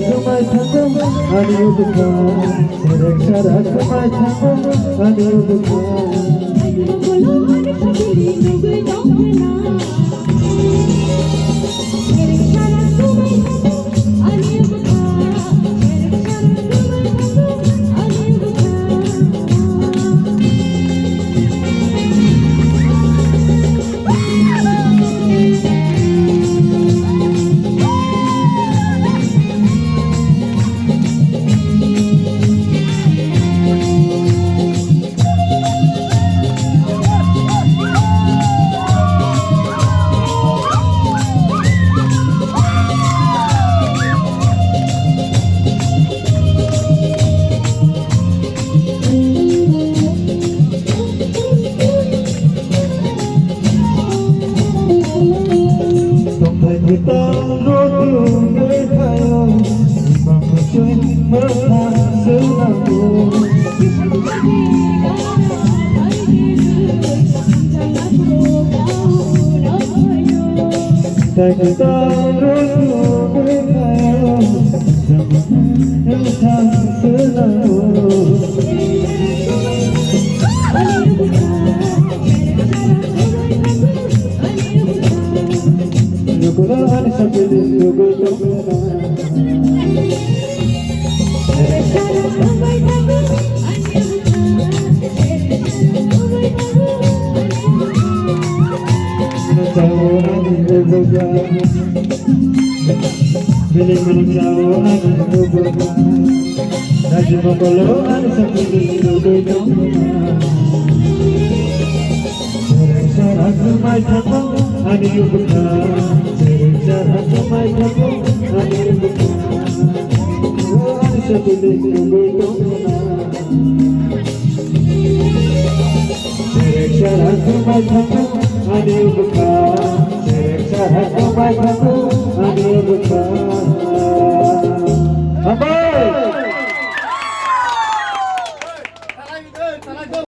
তোমায় থাকো আমি উদ্ভা সেরেক সারা তোমায় থাকো আমি উদ্ভা Hitam rodu berkhayo Maksud merasa selalu Hitam rodu berkhayo Merasa selalu Nukulaan sa piling nugo topena Mencawo angin nugoga Piling mencawo angin nugoga Raju mengkoloan sa piling nugo topena Sereng sarang kumai takong ani ubuka Sereng sarang kumai takong ani ubuka Ani sa piling nugo topena Sereng sarang kumai takong ani ubuka Sereng sarang kumai takong ani ubuka